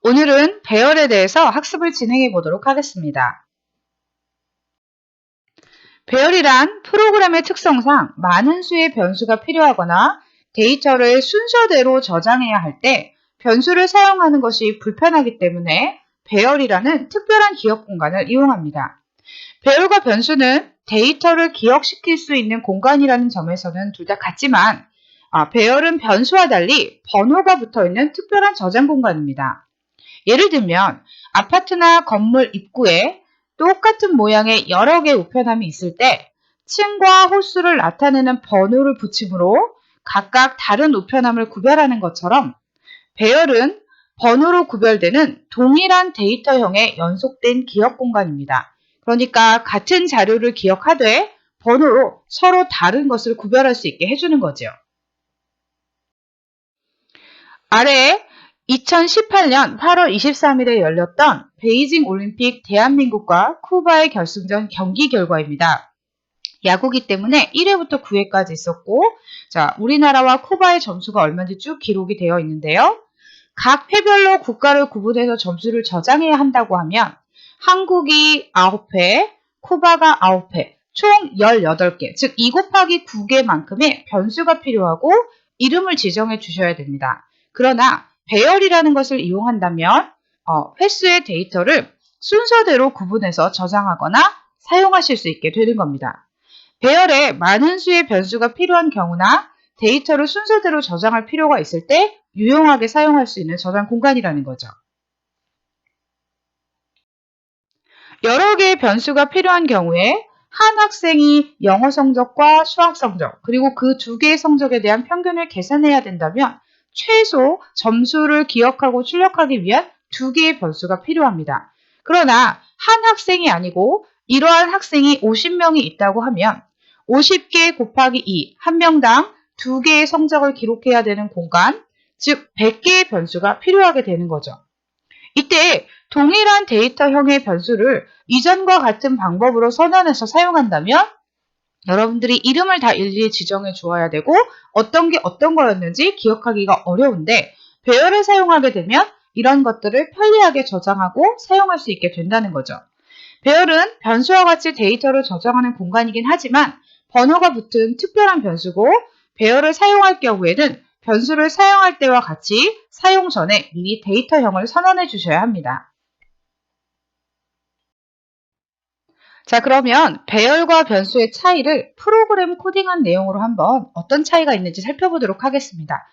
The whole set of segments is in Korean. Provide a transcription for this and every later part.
오늘은 배열에 대해서 학습을 진행해 보도록 하겠습니다. 배열이란 프로그램의 특성상 많은 수의 변수가 필요하거나 데이터를 순서대로 저장해야 할 때 변수를 사용하는 것이 불편하기 때문에 배열이라는 특별한 기억 공간을 이용합니다. 배열과 변수는 데이터를 기억시킬 수 있는 공간이라는 점에서는 둘 다 같지만 배열은 변수와 달리 번호가 붙어있는 특별한 저장 공간입니다. 예를 들면 아파트나 건물 입구에 똑같은 모양의 여러 개의 우편함이 있을 때 층과 호수를 나타내는 번호를 붙임으로 각각 다른 우편함을 구별하는 것처럼 배열은 번호로 구별되는 동일한 데이터형의 연속된 기억 공간입니다. 그러니까 같은 자료를 기억하되 번호로 서로 다른 것을 구별할 수 있게 해주는 거죠. 아래 2018년 8월 23일에 열렸던 베이징 올림픽 대한민국과 쿠바의 결승전 경기 결과입니다. 야구기 때문에 1회부터 9회까지 있었고, 우리나라와 쿠바의 점수가 얼마인지 쭉 기록이 되어 있는데요. 각 회별로 국가를 구분해서 점수를 저장해야 한다고 하면 한국이 9회, 쿠바가 9회, 총 18개, 즉 2 곱하기 9개만큼의 변수가 필요하고 이름을 지정해 주셔야 됩니다. 그러나 배열이라는 것을 이용한다면 횟수의 데이터를 순서대로 구분해서 저장하거나 사용하실 수 있게 되는 겁니다. 배열에 많은 수의 변수가 필요한 경우나 데이터를 순서대로 저장할 필요가 있을 때 유용하게 사용할 수 있는 저장 공간이라는 거죠. 여러 개의 변수가 필요한 경우에 한 학생이 영어 성적과 수학 성적, 그리고 그 두 개의 성적에 대한 평균을 계산해야 된다면 최소 점수를 기억하고 출력하기 위한 두 개의 변수가 필요합니다. 그러나 한 학생이 아니고 이러한 학생이 50명이 있다고 하면 50개 곱하기 2, 한 명당 두 개의 성적을 기록해야 되는 공간, 즉 100개의 변수가 필요하게 되는 거죠. 이때 동일한 데이터형의 변수를 이전과 같은 방법으로 선언해서 사용한다면 여러분들이 이름을 다 일일이 지정해 주어야 되고 어떤 게 어떤 거였는지 기억하기가 어려운데 배열을 사용하게 되면 이런 것들을 편리하게 저장하고 사용할 수 있게 된다는 거죠. 배열은 변수와 같이 데이터를 저장하는 공간이긴 하지만 번호가 붙은 특별한 변수고 배열을 사용할 경우에는 변수를 사용할 때와 같이 사용 전에 미리 데이터형을 선언해 주셔야 합니다. 그러면 배열과 변수의 차이를 프로그램 코딩한 내용으로 한번 어떤 차이가 있는지 살펴보도록 하겠습니다.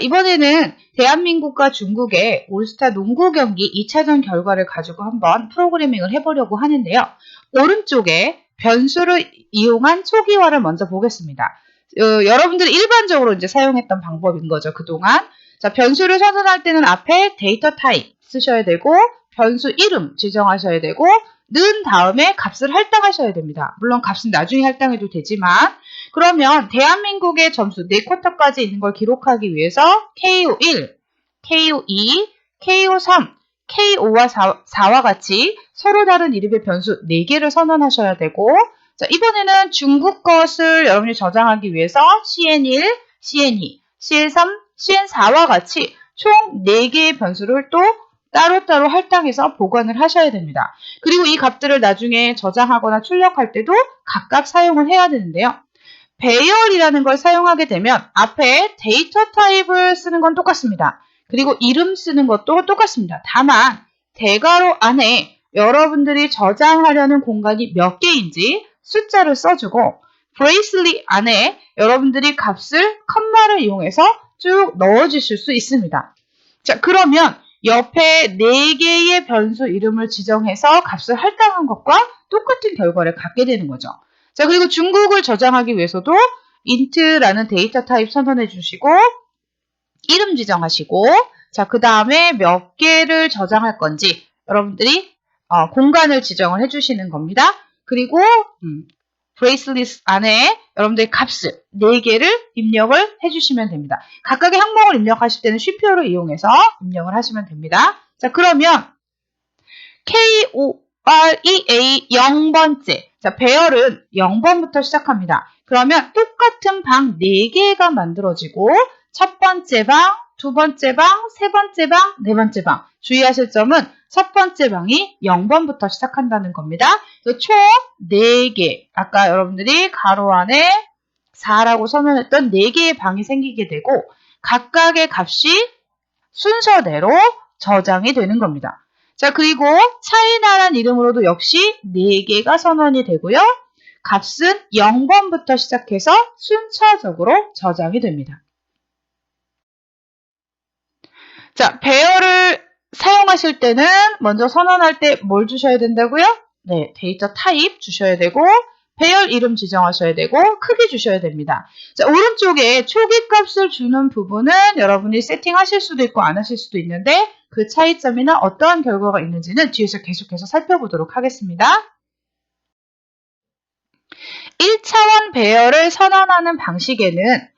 이번에는 대한민국과 중국의 올스타 농구 경기 2차전 결과를 가지고 한번 프로그래밍을 해보려고 하는데요. 오른쪽에 변수를 이용한 초기화를 먼저 보겠습니다. 여러분들이 일반적으로 이제 사용했던 방법인 거죠, 그동안. 변수를 선언할 때는 앞에 데이터 타입 쓰셔야 되고, 변수 이름 지정하셔야 되고, 는 다음에 값을 할당하셔야 됩니다. 물론 값은 나중에 할당해도 되지만, 그러면 대한민국의 점수 4쿼터까지 있는 걸 기록하기 위해서 KO1, KO2, KO3, KO와 4와 같이 서로 다른 이름의 변수 4개를 선언하셔야 되고, 이번에는 중국 것을 여러분이 저장하기 위해서 CN1, CN2, CN3, CN4와 같이 총 4개의 변수를 또 따로따로 할당해서 보관을 하셔야 됩니다. 그리고 이 값들을 나중에 저장하거나 출력할 때도 각각 사용을 해야 되는데요. 배열이라는 걸 사용하게 되면 앞에 데이터 타입을 쓰는 건 똑같습니다. 그리고 이름 쓰는 것도 똑같습니다. 다만 대괄호 안에 여러분들이 저장하려는 공간이 몇 개인지 숫자를 써주고 브레이슬릿 안에 여러분들이 값을 컴마를 이용해서 쭉 넣어주실 수 있습니다. 그러면 옆에 4개의 변수 이름을 지정해서 값을 할당한 것과 똑같은 결과를 갖게 되는 거죠. 그리고 중국을 저장하기 위해서도 int라는 데이터 타입 선언해 주시고 이름 지정하시고 그 다음에 몇 개를 저장할 건지 여러분들이 공간을 지정을 해주시는 겁니다. 그리고 브레이슬릿 안에 여러분들의 값을 4개를 입력을 해주시면 됩니다. 각각의 항목을 입력하실 때는 쉼표를 이용해서 입력을 하시면 됩니다. 그러면 KOREA 0번째. 배열은 0번부터 시작합니다. 그러면 똑같은 방 4개가 만들어지고 첫 번째 방, 두 번째 방, 세 번째 방, 네 번째 방. 주의하실 점은 첫 번째 방이 0번부터 시작한다는 겁니다. 총 4개, 아까 여러분들이 가로 안에 4라고 선언했던 4개의 방이 생기게 되고 각각의 값이 순서대로 저장이 되는 겁니다. 자, 그리고 차이나란 이름으로도 역시 4개가 선언이 되고요. 값은 0번부터 시작해서 순차적으로 저장이 됩니다. 자, 배열을 사용하실 때는 먼저 선언할 때 뭘 주셔야 된다고요? 네, 데이터 타입 주셔야 되고 배열 이름 지정하셔야 되고 크기 주셔야 됩니다. 자, 오른쪽에 초기 값을 주는 부분은 여러분이 세팅하실 수도 있고 안 하실 수도 있는데 그 차이점이나 어떠한 결과가 있는지는 뒤에서 계속해서 살펴보도록 하겠습니다. 1차원 배열을 선언하는 방식에는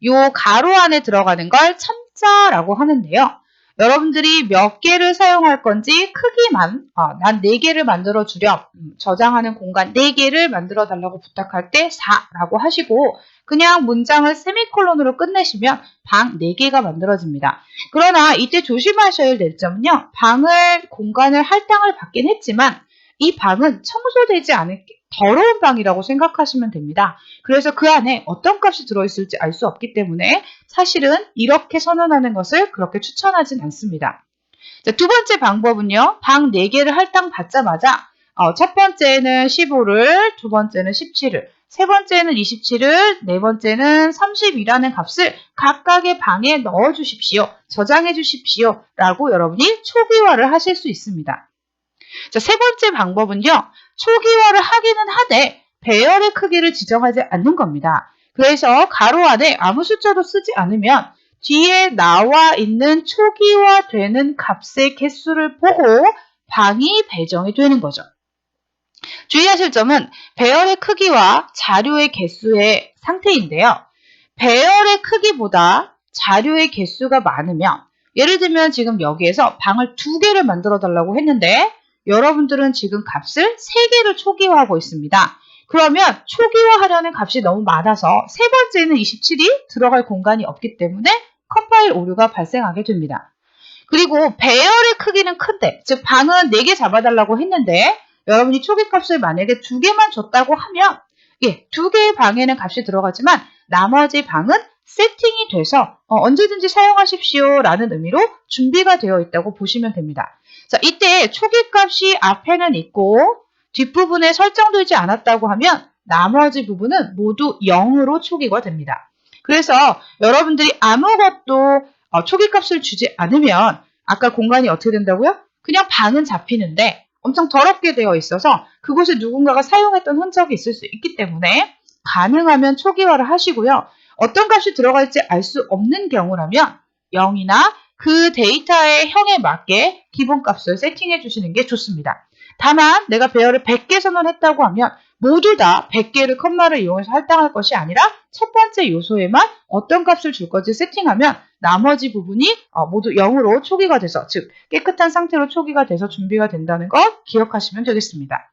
요 가로 안에 들어가는 걸 참자라고 하는데요. 여러분들이 몇 개를 사용할 건지 크기만 난 4개를 만들어 주렴. 저장하는 공간 4개를 만들어 달라고 부탁할 때 4라고 하시고 그냥 문장을 세미콜론으로 끝내시면 방 4개가 만들어집니다. 그러나 이때 조심하셔야 될 점은요. 공간을 할당을 받긴 했지만 이 방은 청소되지 않은 더러운 방이라고 생각하시면 됩니다. 그래서 그 안에 어떤 값이 들어있을지 알 수 없기 때문에 사실은 이렇게 선언하는 것을 그렇게 추천하진 않습니다. 자, 두 번째 방법은요. 방 4개를 할당 받자마자 첫 번째는 15를, 두 번째는 17을, 세 번째는 27을, 네 번째는 32라는 값을 각각의 방에 넣어주십시오. 저장해 주십시오. 라고 여러분이 초기화를 하실 수 있습니다. 자, 세 번째 방법은요. 초기화를 하기는 하되 배열의 크기를 지정하지 않는 겁니다. 그래서 가로 안에 아무 숫자도 쓰지 않으면 뒤에 나와 있는 초기화되는 값의 개수를 보고 방이 배정이 되는 거죠. 주의하실 점은 배열의 크기와 자료의 개수의 상태인데요. 배열의 크기보다 자료의 개수가 많으면 예를 들면 지금 여기에서 방을 2개를 만들어 달라고 했는데 여러분들은 지금 값을 3개를 초기화하고 있습니다. 그러면 초기화하려는 값이 너무 많아서 세 번째는 27이 들어갈 공간이 없기 때문에 컴파일 오류가 발생하게 됩니다. 그리고 배열의 크기는 큰데, 즉 방은 4개 잡아달라고 했는데 여러분이 초기값을 만약에 2개만 줬다고 하면 2개의 방에는 값이 들어가지만 나머지 방은 세팅이 돼서 언제든지 사용하십시오 라는 의미로 준비가 되어 있다고 보시면 됩니다. 자, 이때 초기값이 앞에는 있고 뒷부분에 설정되지 않았다고 하면 나머지 부분은 모두 0으로 초기가 됩니다. 그래서 여러분들이 아무것도 초기값을 주지 않으면 아까 공간이 어떻게 된다고요? 그냥 방은 잡히는데 엄청 더럽게 되어 있어서 그곳에 누군가가 사용했던 흔적이 있을 수 있기 때문에 가능하면 초기화를 하시고요. 어떤 값이 들어갈지 알 수 없는 경우라면 0이나 그 데이터의 형에 맞게 기본값을 세팅해 주시는 게 좋습니다. 다만 내가 배열을 100개 선언했다고 하면 모두 다 100개를 컴마를 이용해서 할당할 것이 아니라 첫 번째 요소에만 어떤 값을 줄 건지 세팅하면 나머지 부분이 모두 0으로 초기가 돼서 즉 깨끗한 상태로 초기가 돼서 준비가 된다는 거 기억하시면 되겠습니다.